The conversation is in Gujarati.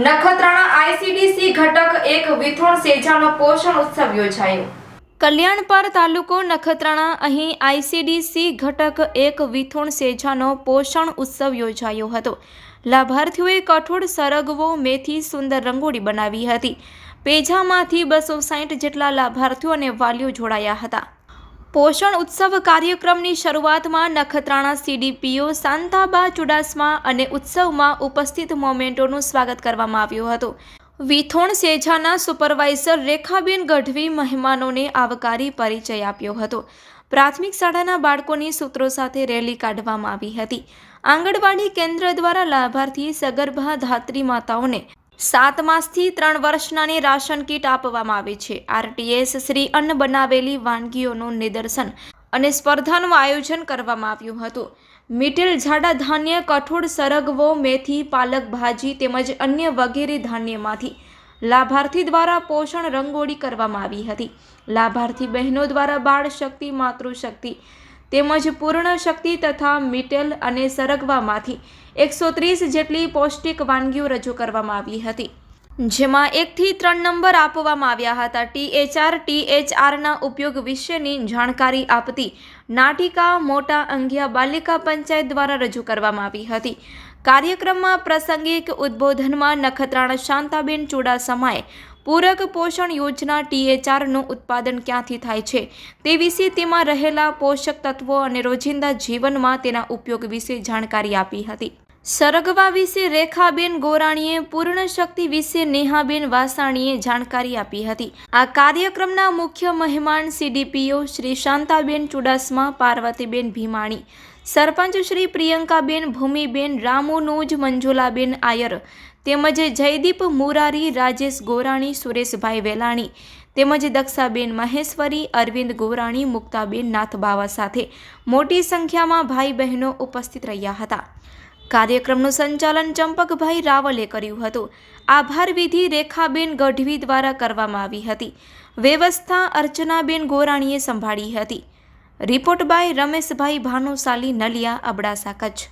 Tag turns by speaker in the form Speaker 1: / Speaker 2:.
Speaker 1: નખત્રાણા આઈસીડીસી ઘટક એક વિથોણ સેજાનો પોષણ ઉત્સવ યોજાયો। કલ્યાણપર તાલુકો નખત્રાણા અહીં આઈસીડીસી ઘટક એક વિથોણ સેજાનો પોષણ ઉત્સવ યોજાયો હતો। લાભાર્થીઓએ કઠોળ સરગવો મેથી સુંદર રંગોળી બનાવી હતી। પેજામાંથી 260 જેટલા લાભાર્થીઓ અને વાલીઓ જોડાયા હતા। પોષણ ઉત્સવ કાર્યક્રમની શરૂઆતમાં નખત્રાણા સીડીપીઓ શાંતાબા ચુડાસમા અને ઉત્સવમાં ઉપસ્થિત મોમેન્ટોનું સ્વાગત કરવામાં આવ્યું હતું। વિથોણ સેજાના સુપરવાઇઝર રેખાબેન ગઢવી મહેમાનોને આવકારી પરિચય આપ્યો હતો। પ્રાથમિક શાળાના બાળકોની સૂત્રો સાથે રેલી કાઢવામાં આવી હતી। આંગણવાડી કેન્દ્ર દ્વારા લાભાર્થી સગર્ભા ધાત્રી માતાઓને 7 માસથી 3 વર્ષનાને રાશન કીટ આપવામાં આવે છે। આરટીએસ શ્રી અન્ન બનાવેલી વાનગીઓનું નિદર્શન અને સ્પર્ધાનું આયોજન કરવામાં આવ્યું હતું। મીઠેલ જાડા ધાન્ય કઠોળ સરગવો મેથી પાલક ભાજી તેમજ અન્ય વગેરે ધાન્યમાંથી લાભાર્થી દ્વારા પોષણ રંગોળી કરવામાં આવી હતી। લાભાર્થી બહેનો દ્વારા બાળ શક્તિ માતૃશક્તિ તેમજ પૂર્ણ શક્તિ તથા મીઠેલ અને સરગવામાંથી 130 જેટલી પૌષ્ટિક વાનગીઓ રજૂ કરવામાં આવી હતી, જેમાં 1 થી 3 નંબર આપવામાં આવ્યા હતા। THRના ઉપયોગ વિશેની જાણકારી આપતી નાટિકા મોટા અંગિયા બાલિકા પંચાયત દ્વારા રજૂ કરવામાં આવી હતી। કાર્યક્રમમાં પ્રાસંગિક ઉદ્બોધનમાં નખત્રાણા શાંતાબેન ચુડાસમાએ પૂરક પોષણ યોજના THRનું ઉત્પાદન ક્યાંથી થાય છે તે વિશે, તેમાં રહેલા પોષક તત્વો અને રોજિંદા જીવનમાં તેના ઉપયોગ વિશે જાણકારી આપી હતી। સરગવા વિશે રેખાબેન ગોરાણીએ, પૂર્ણ શક્તિ વિશે નેહાબેન વાસાણીએ જાણકારી આપી હતી। આ કાર્યક્રમના મુખ્ય મહેમાન સીડીપીઓ શ્રી શાંતાબેન ચુડાસમા, પાર્વતીબેન ભીમાણી, સરપંચ શ્રી પ્રિયંકાબેન, ભૂમિબેન, રામુનુજ, મંજુલાબેન આયર તેમજ જયદીપ મુરારી, રાજેશ ગોરાણી, સુરેશભાઈ વેલાણી તેમજ દક્ષાબેન મહેશ્વરી, અરવિંદ ગોરાણી, મુક્તાબેન નાથબાવા સાથે મોટી સંખ્યામાં ભાઈ બહેનો ઉપસ્થિત રહ્યા હતા। કાર્યક્રમનું સંચાલન ચંપકભાઈ રાવલે કર્યું હતું। આભાર વિધિ રેખાબેન ગઢવી દ્વારા કરવામાં આવી હતી। વ્યવસ્થા અર્ચનાબેન ગોરાણીએ સંભાળી હતી। Report by Rameshbhai Bhanushali, Naliya, Abdasa, Kutch.